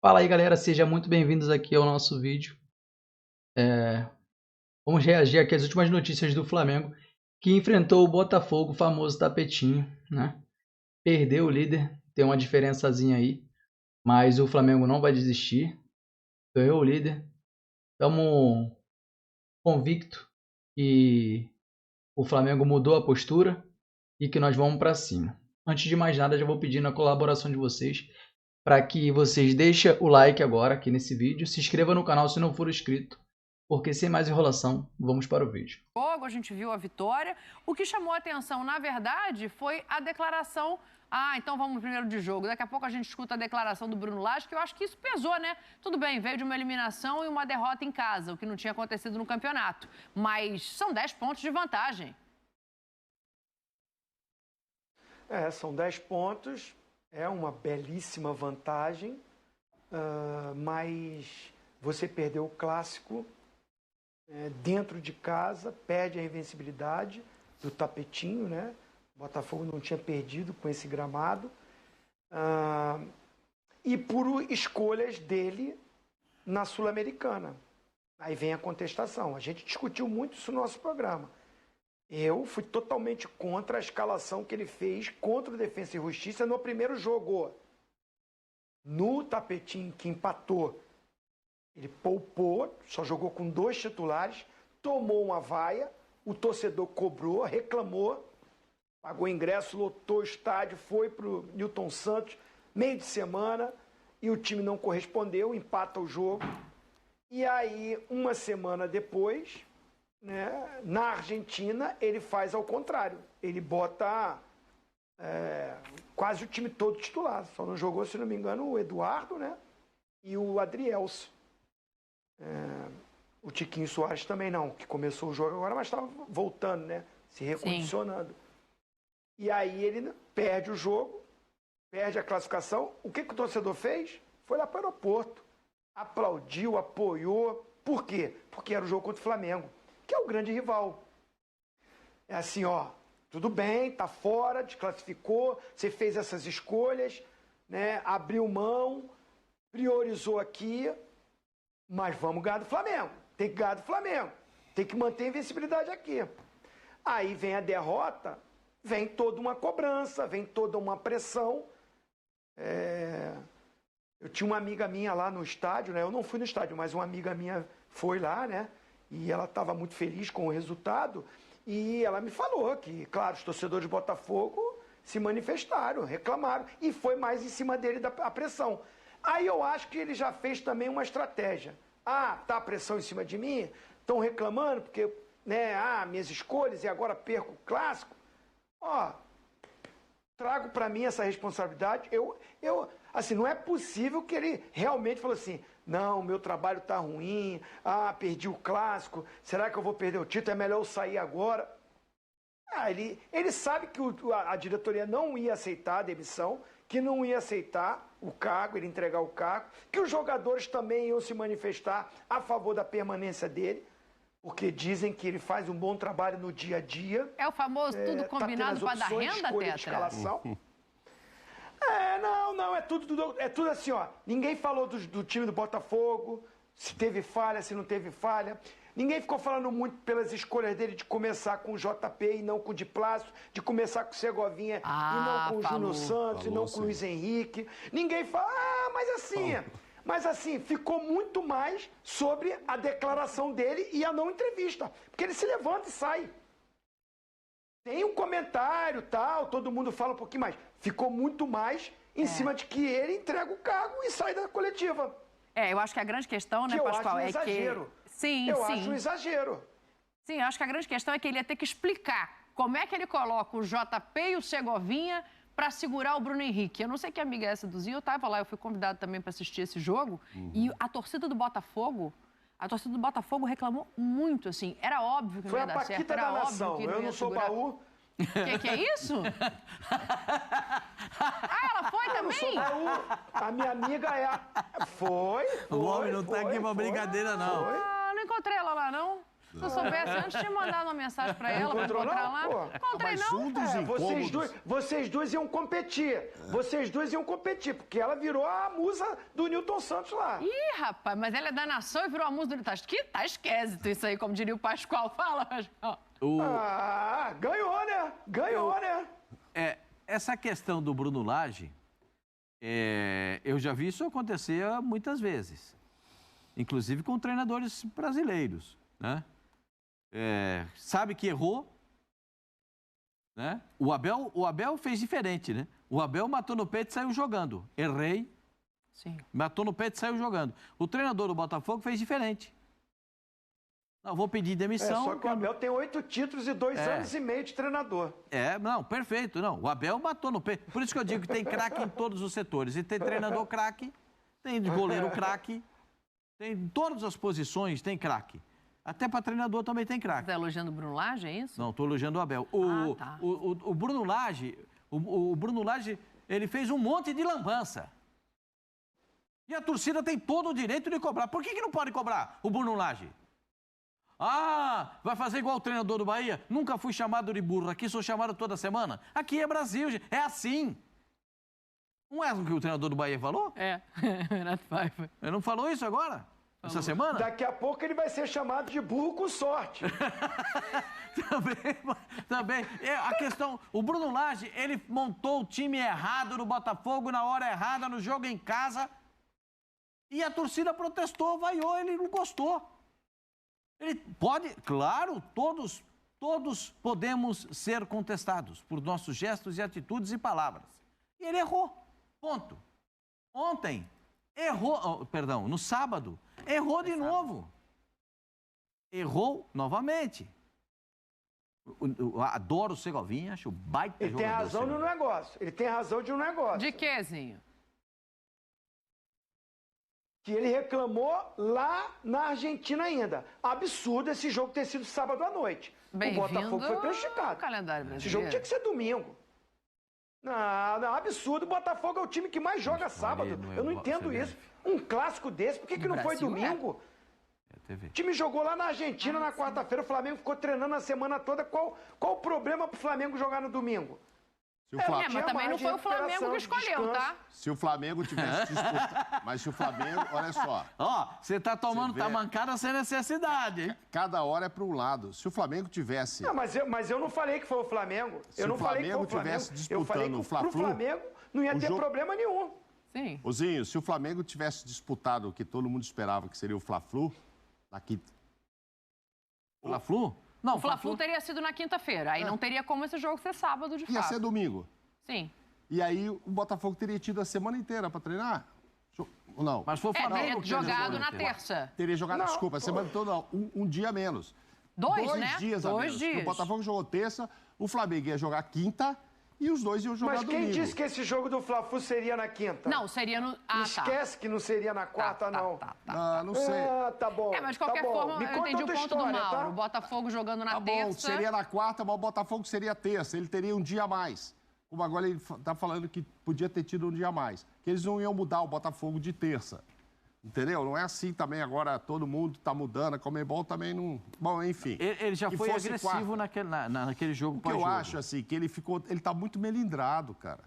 Fala aí, galera, sejam muito bem-vindos aqui ao nosso vídeo. Vamos reagir aqui às últimas notícias do Flamengo, que enfrentou o Botafogo, o famoso tapetinho, né? Perdeu o líder, tem uma diferençazinha aí, mas o Flamengo não vai desistir. Ganhou o líder. Estamos convictos que o Flamengo mudou a postura e que nós vamos para cima. Antes de mais nada, já vou pedindo a colaboração de vocês para que vocês deixem o like agora aqui nesse vídeo, se inscreva no canal se não for inscrito, porque sem mais enrolação, vamos para o vídeo. A gente viu a vitória. O que chamou a atenção, na verdade, foi a declaração. Então vamos primeiro de jogo. Daqui a pouco a gente escuta a declaração do Bruno Lage, que eu acho que isso pesou, né? Tudo bem, veio de uma eliminação e uma derrota em casa, o que não tinha acontecido no campeonato. Mas são 10 pontos de vantagem. São 10 pontos, é uma belíssima vantagem, mas você perdeu o clássico dentro de casa, perde a invencibilidade do tapetinho, né? O Botafogo não tinha perdido com esse gramado, e por escolhas dele na Sul-Americana. Aí vem a contestação. A gente discutiu muito isso no nosso programa. Eu fui totalmente contra a escalação que ele fez contra o Defensa e Justiça no primeiro jogo. No tapetinho que empatou, ele poupou, só jogou com 2 titulares, tomou uma vaia, o torcedor cobrou, reclamou, pagou ingresso, lotou o estádio, foi para o Newton Santos, meio de semana, e o time não correspondeu, empata o jogo. E aí, uma semana depois, né, na Argentina, ele faz ao contrário. Ele bota quase o time todo titular. Só não jogou, se não me engano, o Eduardo, né, e o Adrielson. O Tiquinho Soares também não, que começou o jogo agora, mas estava voltando, né, se recondicionando. Sim. E aí ele perde o jogo, perde a classificação. O que o torcedor fez? Foi lá para o aeroporto. Aplaudiu, apoiou. Por quê? Porque era o jogo contra o Flamengo, que é o grande rival. É assim, tudo bem, tá fora, desclassificou, você fez essas escolhas, né, abriu mão, priorizou aqui, mas vamos ganhar do Flamengo. Tem que ganhar do Flamengo. Tem que manter a invencibilidade aqui. Aí vem a derrota, vem toda uma cobrança, vem toda uma pressão. Eu tinha uma amiga minha lá no estádio, né? Eu não fui no estádio, mas uma amiga minha foi lá, né? E ela estava muito feliz com o resultado. E ela me falou que, claro, os torcedores de Botafogo se manifestaram, reclamaram. E foi mais em cima dele a pressão. Aí eu acho que ele já fez também uma estratégia. Tá a pressão em cima de mim? Estão reclamando porque, né, minhas escolhas e agora perco o clássico. Trago para mim essa responsabilidade. Assim, não é possível que ele realmente falou assim, não, meu trabalho está ruim, perdi o clássico, será que eu vou perder o título? É melhor eu sair agora. Ele sabe que a diretoria não ia aceitar a demissão, que não ia aceitar o cargo, ele entregar o cargo, que os jogadores também iam se manifestar a favor da permanência dele, porque dizem que ele faz um bom trabalho no dia a dia. É o famoso tudo combinado para dar renda, Tetra? Não, é tudo assim, Ninguém falou do time do Botafogo, se teve falha, se não teve falha. Ninguém ficou falando muito pelas escolhas dele de começar com o JP e não com o Di Plácio, de começar com o Segovinha e não com o Júnior Santos, e não com o Luiz Henrique. Ninguém fala, mas assim, ficou muito mais sobre a declaração dele e a não entrevista. Porque ele se levanta e sai. Tem um comentário, tal, todo mundo fala um pouquinho mais. Ficou muito mais em cima de que ele entrega o cargo e sai da coletiva. Eu acho que a grande questão, né, Pascoal, é que... Eu acho um exagero. Sim, eu acho que a grande questão é que ele ia ter que explicar como é que ele coloca o JP e o Segovinha para segurar o Bruno Henrique. Eu não sei que amiga é essa do Zinho, eu estava lá, eu fui convidado também para assistir esse jogo, e a torcida do Botafogo reclamou muito, assim, era óbvio que não ia dar certo. Foi a Paquita da Nação, eu não sou baú. Que é isso? Ela foi também? Eu não sou baú. A minha amiga foi. O homem não tá aqui pra brincadeira, não. Não encontrei ela lá, não. Se eu soubesse, Santos tinha mandado uma mensagem pra ela, pra encontrou, encontrar não? lá. Pô. Encontrei, Mas não. um dos incômodos... Vocês duas iam competir. Vocês duas iam competir, porque ela virou a musa do Newton Santos lá. Ih, rapaz, mas ela é da nação e virou a musa do... Tá esquisito isso aí, como diria o Pascoal. Fala, Pascoal. Ganhou, né? Ganhou, né? Essa questão do Bruno Lage, eu já vi isso acontecer muitas vezes, inclusive com treinadores brasileiros, né? Sabe que errou, né? O Abel fez diferente, né? O Abel matou no peito e saiu jogando. Errei, Sim. matou no peito e saiu jogando. O treinador do Botafogo fez diferente. Não, vou pedir demissão. Só que o Abel tem 8 títulos e 2 anos e meio de treinador. Não, perfeito. Não, o Abel matou no peito. Por isso que eu digo que tem craque em todos os setores. E tem treinador craque, tem goleiro craque, tem em todas as posições tem craque. Até para treinador também tem craque. Você está elogiando o Bruno Lage, é isso? Não, estou elogiando o Abel. Tá. O Bruno Lage, o Bruno Lage, ele fez um monte de lambança. E a torcida tem todo o direito de cobrar. Por que não pode cobrar o Bruno Lage? Vai fazer igual o treinador do Bahia? Nunca fui chamado de burro, aqui sou chamado toda semana. Aqui é Brasil, gente. É assim. Não é o que o treinador do Bahia falou? Renato Paiva. Ele não falou isso agora? Essa semana? Daqui a pouco ele vai ser chamado de burro com sorte. Também. A questão, o Bruno Lage, ele montou o time errado no Botafogo, na hora errada, no jogo em casa. E a torcida protestou, vaiou, ele não gostou. Ele pode, claro, todos podemos ser contestados por nossos gestos e atitudes e palavras. E ele errou, ponto. Ontem, no sábado, errou de novo. Errou novamente. Eu adoro o Segovinha, acho baita Ele tem razão no negócio. Ele tem razão de um negócio. De quê, Zinho? Que ele reclamou lá na Argentina ainda. Absurdo esse jogo ter sido sábado à noite. O Botafogo foi prejudicado. Calendário brasileiro. Esse jogo tinha que ser domingo. Não, absurdo. O Botafogo é o time que mais joga sábado. Eu não entendo isso. Um clássico desse, por que não foi domingo? O time jogou lá na Argentina na quarta-feira, o Flamengo ficou treinando a semana toda. Qual o problema pro Flamengo jogar no domingo? Mas também não foi o Flamengo que escolheu, tá? Se o Flamengo tivesse disputado... Mas se o Flamengo... Olha só. Você tá tomando tamancada sem necessidade, hein? Cada hora é para um lado. Se o Flamengo tivesse... Não, mas eu não falei que foi o Flamengo. Se o Flamengo tivesse disputando o Fla-Flu... Pro Flamengo não ia ter problema nenhum. Sim. Ozinho, se o Flamengo tivesse disputado o que todo mundo esperava que seria o Fla-Flu, na quinta... Fla-Flu? Não, o Fla-Flu teria sido na quinta-feira. Aí não teria como esse jogo ser sábado, de fato. Ia ser domingo. Sim. E aí o Botafogo teria tido a semana inteira para treinar? Não. Mas foi o Flamengo teria jogado na terça. Teria jogado, desculpa, a semana toda não. Um dia a menos. Dois, né? Dias a menos. O Botafogo jogou terça, o Flamengo ia jogar quinta e os dois iam jogar domingo. Mas quem disse que esse jogo do Fla-Flu seria na quinta? Não, seria no... Esquece que não seria na quarta, não. Não sei. Tá bom. Mas de qualquer forma, eu entendi o ponto do Mauro. Tá? O Botafogo jogando na Tá terça... bom, seria na quarta, mas o Botafogo seria terça. Ele teria um dia a mais. Como agora ele tá falando que podia ter tido um dia a mais. Que eles não iam mudar o Botafogo de terça. Entendeu? Não é assim também agora, todo mundo tá mudando, a Conmebol também não... Bom, enfim. Ele já foi agressivo naquele jogo. O que eu acho, assim, que ele tá muito melindrado, cara.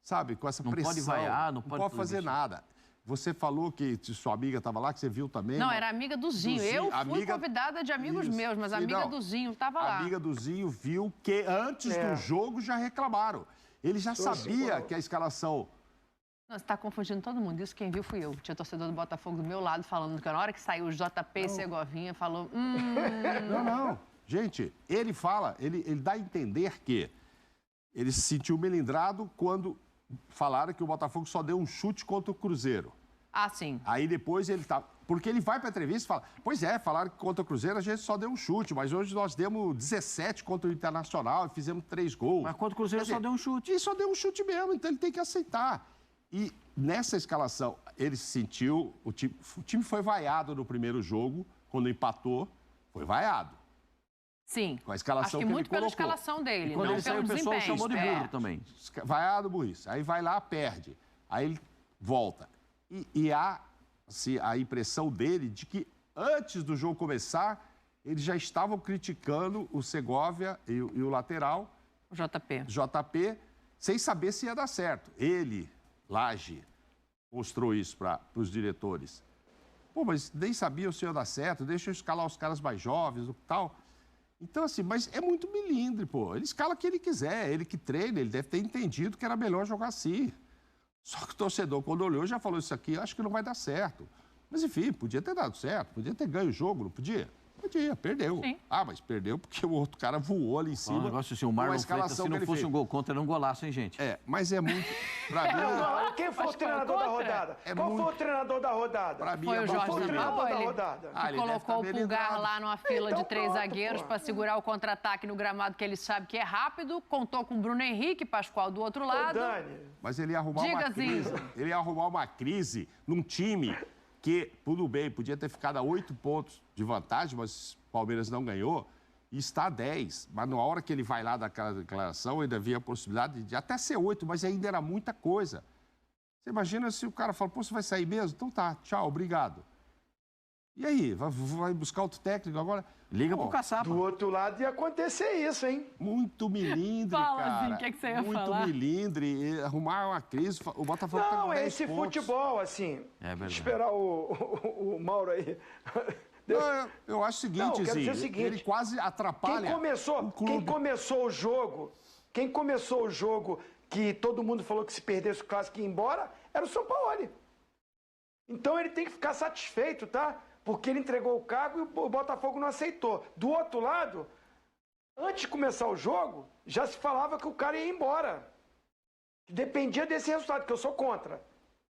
Sabe? Com essa pressão. Não pode vaiar, não pode fazer nada. Você falou que sua amiga estava lá, que você viu também. Não, era amiga do Zinho. Eu fui convidada de amigos meus, mas a amiga do Zinho estava lá. A amiga do Zinho viu que antes do jogo já reclamaram. Ele já sabia que a escalação... Não, você está confundindo todo mundo. Isso quem viu fui eu. Tinha torcedor do Botafogo do meu lado falando que na hora que saiu o JP e Segovinha, falou... Não. Gente, ele fala, ele dá a entender que ele se sentiu melindrado quando falaram que o Botafogo só deu um chute contra o Cruzeiro. Sim. Aí depois ele tá... Porque ele vai para a entrevista e fala... Pois é, falaram que contra o Cruzeiro a gente só deu um chute, mas hoje nós demos 17 contra o Internacional e fizemos 3 gols. Mas contra o Cruzeiro só deu um chute. E só deu um chute mesmo, então ele tem que aceitar. E nessa escalação, ele se sentiu... O time foi vaiado no primeiro jogo, quando empatou, foi vaiado. Sim. Com a escalação Acho que ele muito colocou. pela escalação dele, quando não ele saiu, pelo o pessoal desempenho. chamou de burro também. Vaiado, burrice. Aí vai lá, perde. Aí ele volta. E há assim, a impressão dele de que antes do jogo começar, eles já estavam criticando o Segovia e o lateral, O JP. JP, sem saber se ia dar certo. Ele, Lage, mostrou isso para os diretores. Pô, mas nem sabia se ia dar certo, deixa eu escalar os caras mais jovens e tal. Então, assim, mas é muito milindre, pô. Ele escala o que ele quiser, ele que treina, ele deve ter entendido que era melhor jogar assim. Só que o torcedor, quando olhou, já falou isso aqui, acho que não vai dar certo. Mas, enfim, podia ter dado certo, podia ter ganho o jogo, não podia? Podia, perdeu. Sim. Ah, mas perdeu porque o outro cara voou ali em cima. Um negócio assim, o Marlon Freitas, se não fosse um gol contra, era um golaço, hein, gente? É, mas é muito... Pra mim, Quem foi o treinador da rodada? Qual foi o treinador da rodada? pra mim, Foi o Jorge Qual foi o treinador da Sampaoli, rodada? que ele deve colocou tá o Pulgar melindrado. lá numa fila Então de 3 pronto, zagueiros pô. para segurar o contra-ataque no gramado que ele sabe que é rápido. Contou com o Bruno Henrique, Pascoal do outro Ô, lado. Dani, Mas ele ia arrumar Diga, uma crise. Zinho. Ele ia arrumar uma crise num time que, tudo bem, podia ter ficado a 8 pontos de vantagem, mas o Palmeiras não ganhou, e está a 10. Mas na hora que ele vai lá daquela declaração, ainda havia a possibilidade de até ser 8, mas ainda era muita coisa. Você imagina se o cara fala, pô, você vai sair mesmo? Então tá, tchau, obrigado. E aí, vai buscar outro técnico agora? Liga Pô, pro Caçapa. do outro lado ia acontecer isso, hein? Muito milindre, Fala, cara. Zinho, o que é que você ia muito falar? milindre, e arrumar uma crise. O Botafogo tá Não, com é 10 esse pontos. futebol, assim. É verdade. Esperar o Mauro aí. Não, eu acho o seguinte, Não, eu quero dizer Zinho, o seguinte, ele quase atrapalha Quem o clube. quem começou o jogo que todo mundo falou que se perdesse o clássico ia embora, era o Sampaoli. Então ele tem que ficar satisfeito, tá? Porque ele entregou o cargo e o Botafogo não aceitou. Do outro lado, antes de começar o jogo, já se falava que o cara ia embora. Dependia desse resultado, que eu sou contra.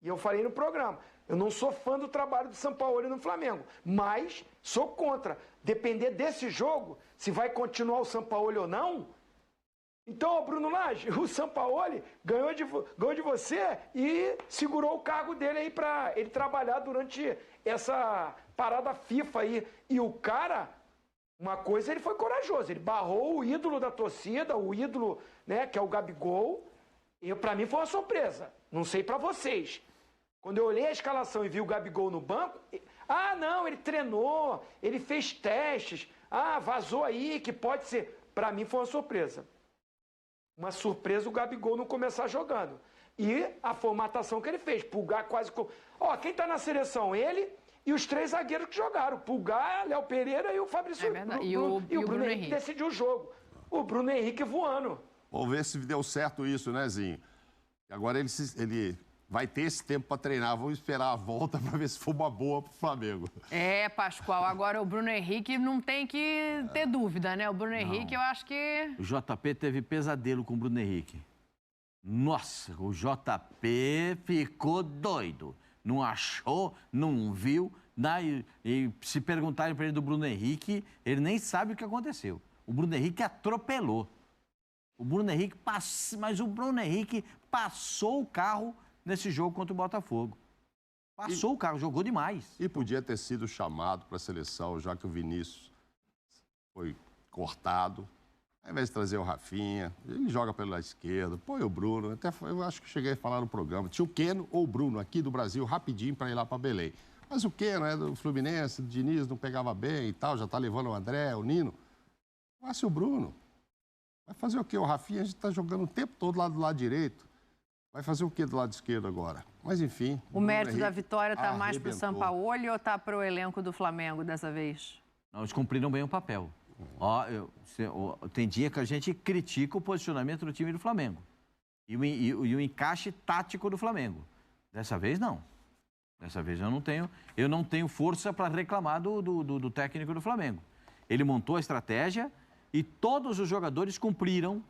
E eu falei no programa. Eu não sou fã do trabalho do Sampaoli no Flamengo, mas sou contra. Depender desse jogo, se vai continuar o Sampaoli ou não. Então, Bruno Lage, o Sampaoli ganhou de você e segurou o cargo dele aí para ele trabalhar durante essa parada FIFA aí. E o cara, uma coisa, ele foi corajoso. Ele barrou o ídolo da torcida, o ídolo, né, que é o Gabigol. E para mim foi uma surpresa. Não sei para vocês. Quando eu olhei a escalação e vi o Gabigol no banco, ah, não, ele treinou, ele fez testes, ah, vazou aí, que pode ser. Para mim foi uma surpresa. Uma surpresa o Gabigol não começar jogando. E a formatação que ele fez, Pulgar quase... Ó, quem tá na seleção? Ele e os 3 zagueiros que jogaram. Pulgar, Léo Pereira e o Fabrício... É verdade. E o Bruno Henrique decidiu o jogo. O Bruno Henrique voando. Vamos ver se deu certo isso, né, Zinho? Agora ele vai ter esse tempo para treinar. Vamos esperar a volta para ver se for uma boa pro Flamengo. É, Pascoal, agora o Bruno Henrique não tem que ter dúvida, né? O Bruno Henrique, eu acho que... O JP teve pesadelo com o Bruno Henrique. Nossa, o JP ficou doido. Não achou, não viu. E se perguntarem para ele do Bruno Henrique, ele nem sabe o que aconteceu. O Bruno Henrique atropelou. O Bruno Henrique mas o Bruno Henrique passou o carro nesse jogo contra o Botafogo. Passou o carro, jogou demais. E podia ter sido chamado para a seleção, já que o Vinícius foi cortado. Ao invés de trazer o Rafinha, ele joga pela esquerda, põe o Bruno. Até eu acho que cheguei a falar no programa. Tinha o Keno ou o Bruno aqui do Brasil, rapidinho para ir lá para Belém. Mas o Keno é do Fluminense, o Diniz não pegava bem e tal, já está levando o André, o Nino. Passe o Bruno. Vai fazer o quê? O Rafinha a gente está jogando o tempo todo lá do lado direito. Vai fazer o quê do lado esquerdo agora? Mas enfim. O mérito da vitória está mais para o arrebentou. Sampaoli ou está para o elenco do Flamengo dessa vez? Não, eles cumpriram bem o papel. Ó, tem dia que a gente critica o posicionamento do time do Flamengo. E o encaixe tático do Flamengo. Dessa vez, não. Dessa vez eu não tenho força para reclamar do técnico do Flamengo. Ele montou a estratégia e todos os jogadores cumpriram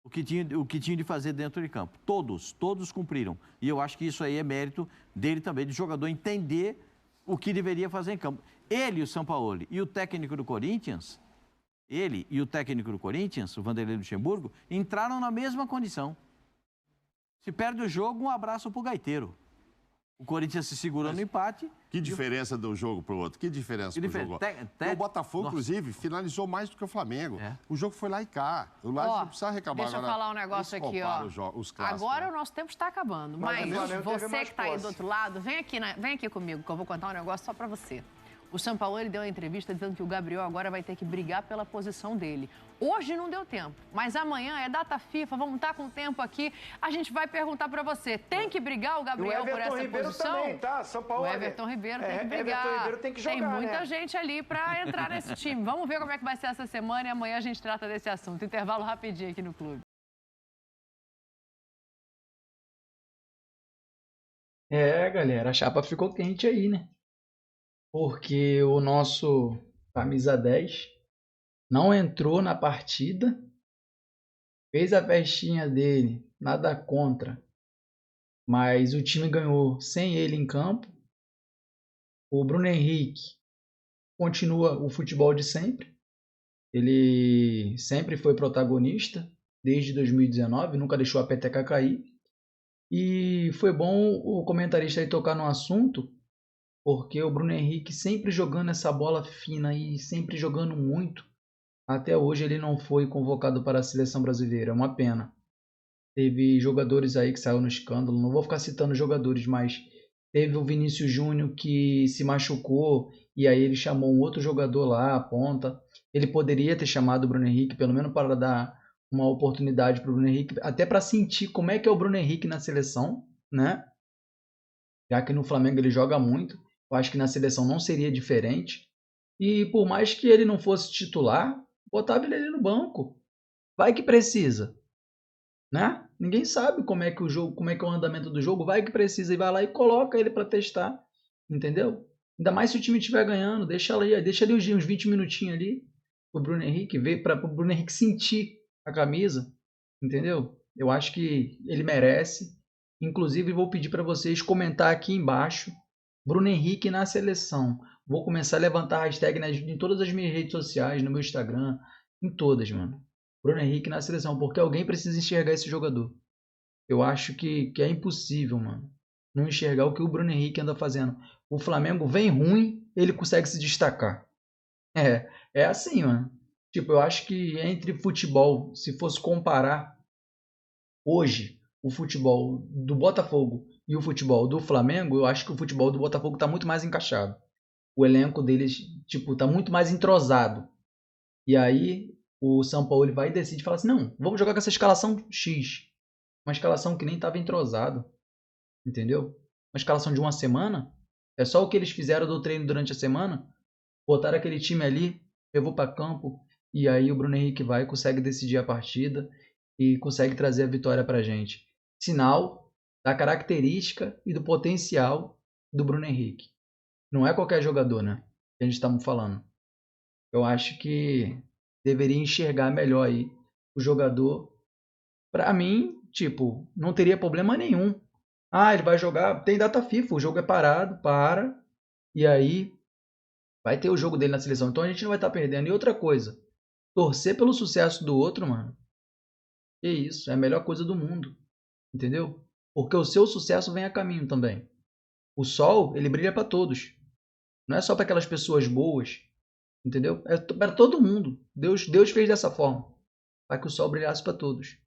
o que tinham de fazer dentro de campo. Todos cumpriram. E eu acho que isso aí é mérito dele também, de jogador entender o que deveria fazer em campo. Ele, o Sampaoli, e o técnico do Corinthians, o Vanderlei Luxemburgo, entraram na mesma condição. Se perde o jogo, um abraço pro gaiteiro. O Corinthians se segurou no empate. Que diferença de um jogo para o outro? Que diferença pro jogo? O Botafogo, inclusive, finalizou mais do que o Flamengo. É. O jogo foi lá e cá. O Laje não precisa reclamar. Deixa eu agora, falar um negócio eles aqui, ó. comparam os clássicos, Agora né? o nosso tempo está acabando. Mas Mas o Flamengo teve você mais que está aí posse. do outro lado, vem aqui comigo, que eu vou contar um negócio só para você. O Sampaoli deu uma entrevista dizendo que o Gabriel agora vai ter que brigar pela posição dele. Hoje não deu tempo, mas amanhã é data FIFA, vamos estar com tempo aqui. A gente vai perguntar para você, tem que brigar o Gabriel por essa Ribeiro posição? Também, tá? Sampaoli. O Everton Ribeiro tem que brigar. Everton Ribeiro tem que jogar, tem muita né? gente ali para entrar nesse time. Vamos ver como é que vai ser essa semana e amanhã a gente trata desse assunto. Intervalo rapidinho aqui no clube. Galera, a chapa ficou quente aí, né? Porque o nosso camisa 10 não entrou na partida, fez a festinha dele, nada contra, mas o time ganhou sem ele em campo. O Bruno Henrique continua o futebol de sempre, ele sempre foi protagonista desde 2019, nunca deixou a peteca cair. E foi bom o comentarista aí tocar no assunto, porque o Bruno Henrique sempre jogando essa bola fina e sempre jogando muito. Até hoje ele não foi convocado para a seleção brasileira, é uma pena. Teve jogadores aí que saiu no escândalo, não vou ficar citando jogadores, mas teve o Vinícius Júnior que se machucou e aí ele chamou um outro jogador lá, a ponta. Ele poderia ter chamado o Bruno Henrique, pelo menos para dar uma oportunidade para o Bruno Henrique, até para sentir como é que é o Bruno Henrique na seleção, né? Já que no Flamengo ele joga muito, eu acho que na seleção não seria diferente. E por mais que ele não fosse titular, botava ele ali no banco. Vai que precisa, né? Ninguém sabe como é que o jogo, como é que é o andamento do jogo, vai que precisa e vai lá e coloca ele para testar, entendeu? Ainda mais se o time estiver ganhando, deixa ali uns 20 minutinhos ali pro Bruno Henrique ver, para o Bruno Henrique sentir a camisa, entendeu? Eu acho que ele merece. Inclusive vou pedir para vocês comentar aqui embaixo Bruno Henrique na seleção. Vou começar a levantar hashtag em todas as minhas redes sociais, no meu Instagram, em todas, mano. Bruno Henrique na seleção, porque alguém precisa enxergar esse jogador. Eu acho que é impossível, mano, não enxergar o que o Bruno Henrique anda fazendo. O Flamengo vem ruim, ele consegue se destacar. É assim, mano. Tipo, eu acho que entre futebol, se fosse comparar hoje o futebol do Botafogo e o futebol do Flamengo, eu acho que o futebol do Botafogo tá muito mais encaixado. O elenco deles, tipo, tá muito mais entrosado. E aí o Sampaoli vai e decide falar assim, não, vamos jogar com essa escalação X. Uma escalação que nem tava entrosado. Entendeu? Uma escalação de uma semana. É só o que eles fizeram do treino durante a semana. Botaram aquele time ali, levou para campo. E aí o Bruno Henrique vai e consegue decidir a partida. E consegue trazer a vitória pra gente. Sinal da característica e do potencial do Bruno Henrique. Não é qualquer jogador, né? Que a gente está falando. Eu acho que deveria enxergar melhor aí o jogador. Pra mim, tipo, não teria problema nenhum. Ah, ele vai jogar, tem data FIFA, o jogo é parado, para. E aí vai ter o jogo dele na seleção. Então a gente não vai estar perdendo. E outra coisa, torcer pelo sucesso do outro, mano. Que isso, é a melhor coisa do mundo. Entendeu? Porque o seu sucesso vem a caminho também. O sol, ele brilha para todos. Não é só para aquelas pessoas boas. Entendeu? É para todo mundo. Deus fez dessa forma. Para que o sol brilhasse para todos.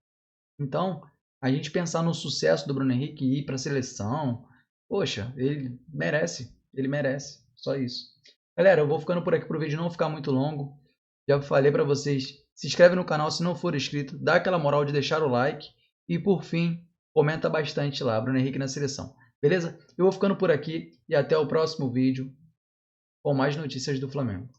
Então, a gente pensar no sucesso do Bruno Henrique e ir para a seleção. Poxa, ele merece. Ele merece. Só isso. Galera, eu vou ficando por aqui para o vídeo não ficar muito longo. Já falei para vocês. Se inscreve no canal se não for inscrito. Dá aquela moral de deixar o like. E por fim, comenta bastante lá. Bruno Henrique na seleção. Beleza? Eu vou ficando por aqui. E até o próximo vídeo com mais notícias do Flamengo.